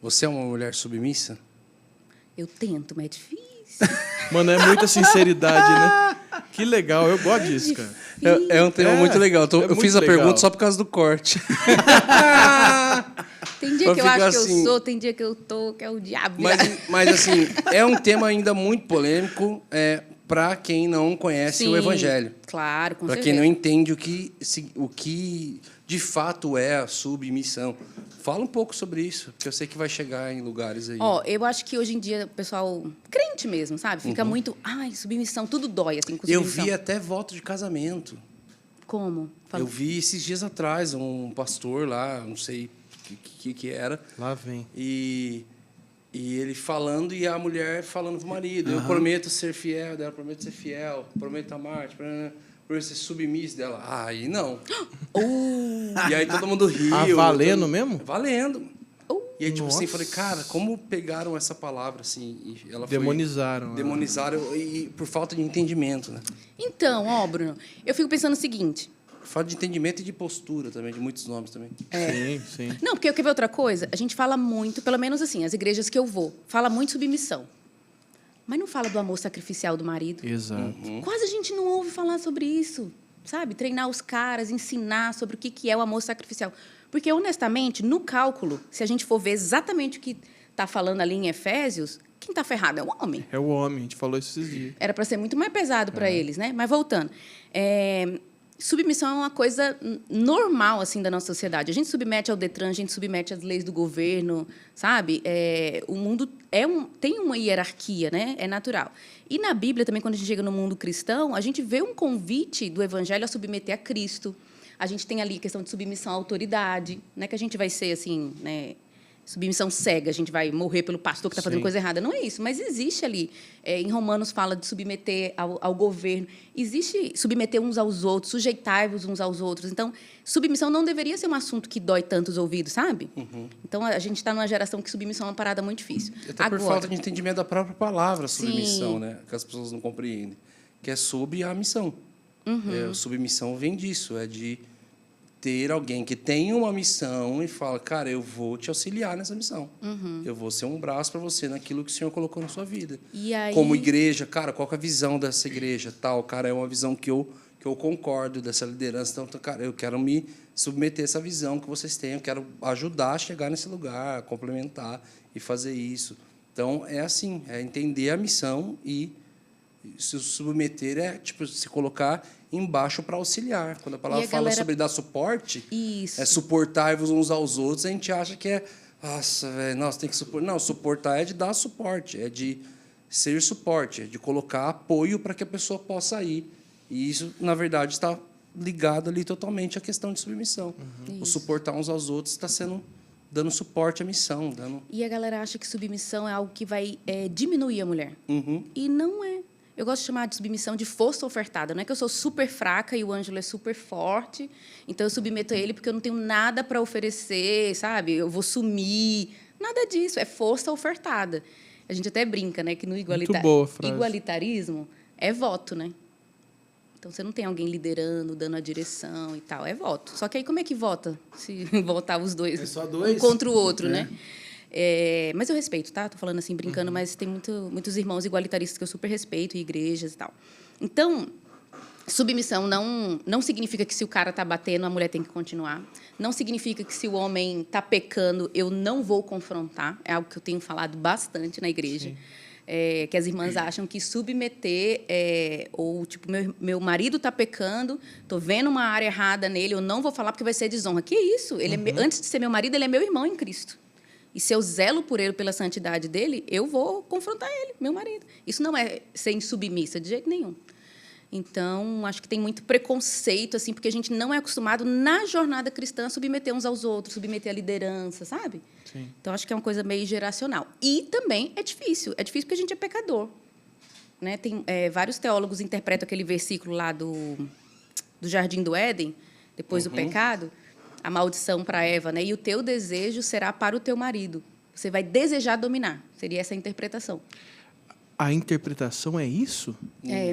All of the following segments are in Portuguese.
Você é uma mulher submissa? Eu tento, mas é difícil. Mano, é muita sinceridade, né? Que legal, eu gosto disso, cara. É um tema muito legal. Eu muito fiz a legal. pergunta só por causa do corte. Tem dia Pra que eu ficar acho que assim. eu sou, tem dia que eu tô, que é o diabo. Mas assim, é um tema ainda muito polêmico para quem não conhece Sim, o Evangelho. Claro, com Para certeza. quem não entende o que de fato é a submissão. Fala um pouco sobre isso, porque eu sei que vai chegar em lugares aí. Ó, eu acho que hoje em dia o pessoal, crente mesmo, sabe? Fica muito, ai, submissão, tudo dói, assim, com Eu submissão. vi até voto de casamento. Como? Fala. Eu vi esses dias atrás um pastor lá, não sei o que era, Lá vem. e ele falando e a mulher falando pro marido. Eu prometo ser fiel dela, prometo ser fiel, prometo amar-te, prometo ser submisso dela. Aí não. E aí todo mundo riu. Ah, valendo mesmo? Valendo. E aí, tipo assim, Nossa. falei, cara, como pegaram essa palavra, assim, e ela Demonizaram. demonizaram e por falta de entendimento, né? Então, ó, Bruno, eu fico pensando o seguinte. Falta de entendimento e de postura também, de muitos nomes também. Sim, sim. Não, porque eu quero ver outra coisa. A gente fala muito, pelo menos assim, as igrejas que eu vou, fala muito submissão. Mas não fala do amor sacrificial do marido. Exato. Quase a gente não ouve falar sobre isso, sabe? Treinar os caras, ensinar sobre o que é o amor sacrificial. Porque, honestamente, no cálculo, se a gente for ver exatamente o que está falando ali em Efésios, quem está ferrado é o homem. É o homem, a gente falou isso esses dias. Era para ser muito mais pesado para eles, né? Mas voltando, submissão é uma coisa normal assim da nossa sociedade. A gente submete ao Detran, a gente submete às leis do governo, sabe? O mundo tem uma hierarquia, né? É natural. E na Bíblia também, quando a gente chega no mundo cristão, a gente vê um convite do Evangelho a submeter a Cristo. A gente tem ali a questão de submissão à autoridade, né? Que a gente vai ser assim, né? Submissão cega, a gente vai morrer pelo pastor que está fazendo Sim. coisa errada. Não é isso, mas existe ali. Em Romanos fala de submeter ao governo. Existe submeter uns aos outros, sujeitai-vos uns aos outros. Então, submissão não deveria ser um assunto que dói tanto os ouvidos, sabe? Então, a gente está numa geração que submissão é uma parada muito difícil. Até por falta de entendimento da própria palavra Sim. submissão, né? Que as pessoas não compreendem. Que é sob a missão. Submissão vem disso, é de ter alguém que tem uma missão e fala, cara, eu vou te auxiliar nessa missão. Eu vou ser um braço para você naquilo que o Senhor colocou na sua vida. E aí... Como igreja, cara, qual que é a visão dessa igreja? Tal, cara, é uma visão que eu concordo dessa liderança. Então, cara, eu quero me submeter a essa visão que vocês têm. Eu quero ajudar a chegar nesse lugar, complementar e fazer isso. Então, é assim, é entender a missão e se submeter é, tipo, se colocar embaixo para auxiliar. Quando a palavra fala sobre dar suporte, Isso. é suportar-vos uns aos outros, a gente acha que é, nossa, velho, nossa, tem que suportar. Não, suportar é de dar suporte, é de ser suporte, é de colocar apoio para que a pessoa possa ir. E isso, na verdade, está ligado ali totalmente à questão de submissão. O suportar uns aos outros está dando suporte à missão. E a galera acha que submissão é algo que vai diminuir a mulher. E não é. Eu gosto de chamar de submissão de força ofertada. Não é que eu sou super fraca e o Ângelo é super forte, então eu submeto a ele porque eu não tenho nada para oferecer, sabe? Eu vou sumir. Nada disso, é força ofertada. A gente até brinca, né, que no Muito boa a frase. igualitarismo é voto, né? Então, você não tem alguém liderando, dando a direção e tal. É voto. Só que aí, como é que vota? Se votar os dois, É só dois? um contra o outro, né? Mas eu respeito, tá? Estou falando assim, brincando, mas tem muitos irmãos igualitaristas que eu super respeito, e igrejas e tal. Então, submissão não significa que se o cara está batendo, a mulher tem que continuar. Não significa que se o homem está pecando, eu não vou confrontar. É algo que eu tenho falado bastante na igreja. Que as irmãs acham que submeter ou tipo meu marido está pecando, estou vendo uma área errada nele, eu não vou falar porque vai ser desonra. Que isso? Ele antes de ser meu marido, ele é meu irmão em Cristo. E se eu zelo por ele, pela santidade dele, eu vou confrontar ele, meu marido. Isso não é ser insubmissa de jeito nenhum. Então, acho que tem muito preconceito, assim, porque a gente não é acostumado, na jornada cristã, a submeter uns aos outros, submeter a liderança, sabe? Sim. Então, acho que é uma coisa meio geracional. E também é difícil. É difícil porque a gente é pecador. Né? Tem, vários teólogos interpretam aquele versículo lá do Jardim do Éden, depois do pecado, a maldição para Eva, né? E o teu desejo será para o teu marido. Você vai desejar dominar. Seria essa a interpretação. A interpretação é isso?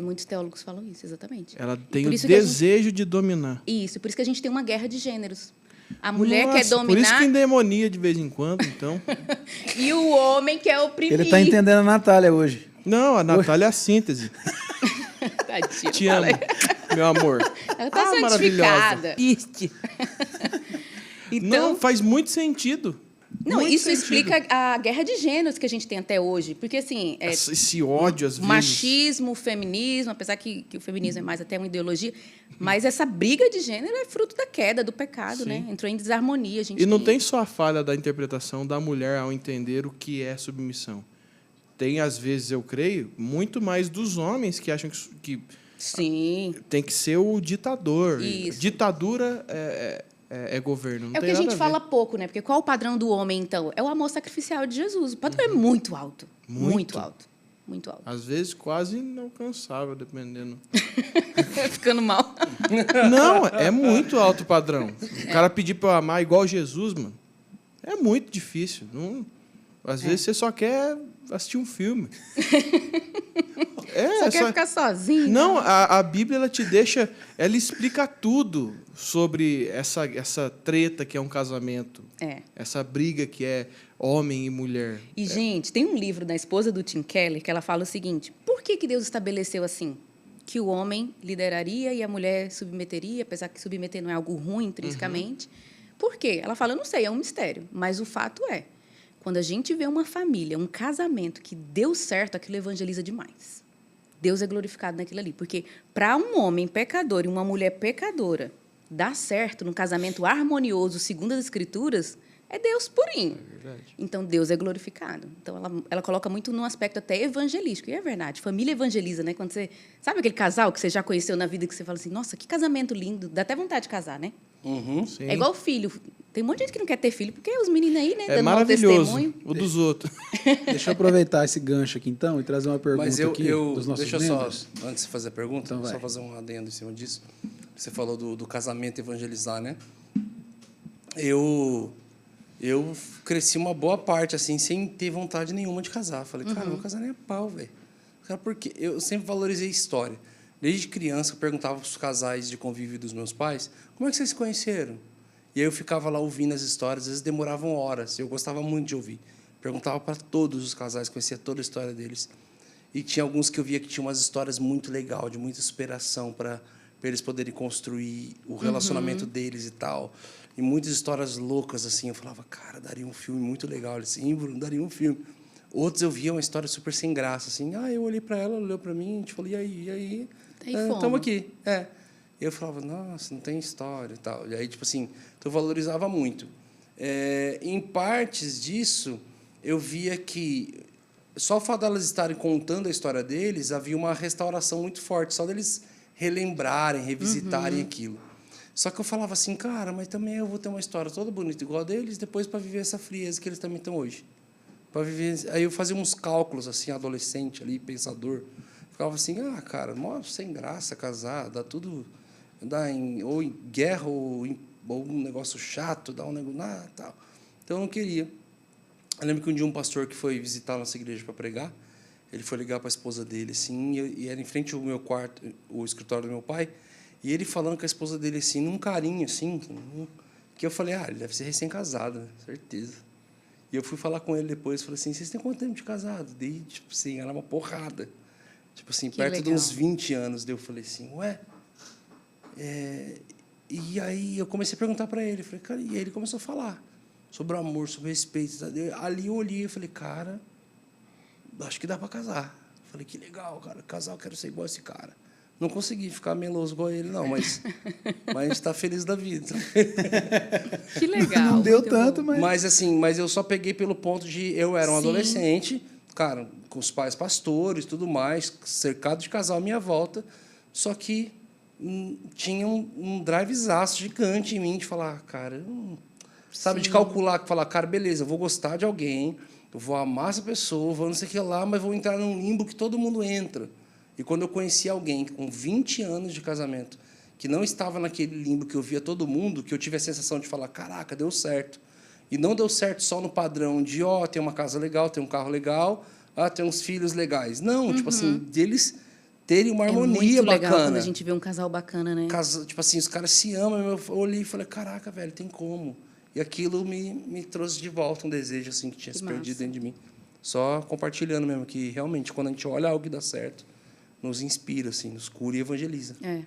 Muitos teólogos falam isso, exatamente. Ela tem Por o isso que desejo de dominar. Isso, por isso que a gente tem uma guerra de gêneros. A mulher quer Nossa, por isso dominar que endemonia de vez em quando, então. e o homem quer oprimir. Ele tá entendendo a Natália hoje. Não, a Natália é a síntese. Tadinho, Te amo, meu amor. ela tá maravilhosa. santificada. Então, Não, faz muito sentido. não, Muito isso sentido. explica a guerra de gêneros que a gente tem até hoje. Porque, assim, Esse ódio, às vezes. machismo, o feminismo, apesar que o feminismo é mais até uma ideologia, mas essa briga de gênero é fruto da queda, do pecado, né? Entrou em desarmonia. A gente E não tem só a falha da interpretação da mulher ao entender o que é submissão. Tem, às vezes, eu creio, muito mais dos homens que acham que Sim. tem que ser o ditador. Isso. Ditadura é governo. Não É o tem que a nada gente ver. fala pouco, né? Porque qual o padrão do homem, então? É o amor sacrificial de Jesus. O padrão é muito alto. Muito. Muito alto. Muito alto. Às vezes quase inalcançável, dependendo. Ficando mal. Não, é muito alto o padrão. O cara pedir para eu amar igual Jesus, mano, é muito difícil. Não, às vezes você só quer assistir um filme. Só quer ficar sozinho. Não, a Bíblia ela te deixa, ela explica tudo sobre essa treta que é um casamento, essa briga que é homem e mulher. E, gente, tem um livro da esposa do Tim Keller que ela fala o seguinte: por que Deus estabeleceu assim? Que o homem lideraria e a mulher submeteria, apesar que submeter não é algo ruim intrinsecamente. Por quê? Ela fala, eu não sei, é um mistério. Mas o fato é, quando a gente vê uma família, um casamento que deu certo, aquilo evangeliza demais. Deus é glorificado naquilo ali. Porque para um homem pecador e uma mulher pecadora dar certo num casamento harmonioso, segundo as Escrituras, é Deus purinho. É verdade. Então, Deus é glorificado. Então, ela coloca muito num aspecto até evangelístico. E é verdade, família evangeliza, né? Quando você... Sabe aquele casal que você já conheceu na vida que você fala assim, nossa, que casamento lindo. Dá até vontade de casar, né? Sim. É igual filho. Tem um monte de gente que não quer ter filho, porque os meninos aí, né? É dando mau maravilhoso testemunho. o dos outros. Deixa eu aproveitar esse gancho aqui, então, e trazer uma pergunta Mas aqui dos nossos deixa membros. só, antes de fazer a pergunta, Então vai. só fazer um adendo em cima disso. Você falou do casamento evangelizar, né? Eu cresci uma boa parte, assim, sem ter vontade nenhuma de casar. Falei, cara, não vou casar nem a pau, velho. Cara, por quê? Eu sempre valorizei história. Desde criança, eu perguntava para os casais de convívio dos meus pais, como é que vocês se conheceram? E aí eu ficava lá ouvindo as histórias, às vezes demoravam horas. Eu gostava muito de ouvir. Perguntava para todos os casais, conhecia toda a história deles. E tinha alguns que eu via que tinham umas histórias muito legais, de muita superação para eles poderem construir o relacionamento deles e tal. E muitas histórias loucas, assim. Eu falava, cara, daria um filme muito legal. Eles, sim, Bruno, daria um filme. Outros eu via uma história super sem graça, assim. Eu olhei para ela, ela olhou para mim, a gente falou, e aí? Estamos aqui. E eu falava, nossa, não tem história e tal. E aí, tipo assim, eu valorizava muito. Em partes disso, eu via que só o fato delas estarem contando a história deles, havia uma restauração muito forte, só deles relembrarem, revisitarem aquilo. Só que eu falava assim, cara, mas também eu vou ter uma história toda bonita igual a deles, depois para viver essa frieza que eles também estão hoje. Para viver, aí eu fazia uns cálculos assim, adolescente ali, pensador. Ficava assim, cara, mó sem graça casar, dá tudo, ou em guerra ou um negócio chato, dá um negócio, tal. Então eu não queria. Eu lembro que um dia um pastor que foi visitar a nossa igreja para pregar, ele foi ligar para a esposa dele, assim, e era em frente ao meu quarto, o escritório do meu pai, e ele falando com a esposa dele, assim, num carinho, assim, que eu falei, ele deve ser recém-casado, né? Certeza. E eu fui falar com ele depois, falei assim, vocês têm quanto tempo de casado? Daí, tipo assim, era uma porrada. Tipo assim, Que perto legal. de uns 20 anos. Daí eu falei assim, E aí eu comecei a perguntar para ele, falei, cara, e aí ele começou a falar sobre o amor, sobre o respeito. Ali eu olhei e falei, cara, acho que dá para casar. Falei, que legal, cara, casar, eu quero ser igual a esse cara. Não consegui ficar meloso igual a ele, não, mas a gente está feliz da vida. Que legal. Não deu muito tanto, bom. mas Eu só peguei pelo ponto de eu era um Sim. adolescente, cara, com os pais pastores, tudo mais, cercado de casal à minha volta, só que tinha um drivezaço gigante em mim de falar, cara, sabe, de calcular, falar, cara, beleza, eu vou gostar de alguém, eu vou amar essa pessoa, vou não sei o que lá, mas vou entrar num limbo que todo mundo entra. E quando eu conheci alguém com 20 anos de casamento, que não estava naquele limbo que eu via todo mundo, que eu tive a sensação de falar, caraca, deu certo. E não deu certo só no padrão de, tem uma casa legal, tem um carro legal, tem uns filhos legais. Não, tipo assim, deles terem uma harmonia muito legal bacana. quando a gente vê um casal bacana, né? Tipo assim, os caras se amam. Eu olhei e falei, caraca, velho, tem como. E aquilo me trouxe de volta um desejo assim que tinha se perdido dentro de mim. Só compartilhando mesmo, que realmente, quando a gente olha algo que dá certo, nos inspira, assim, nos cura e evangeliza. É.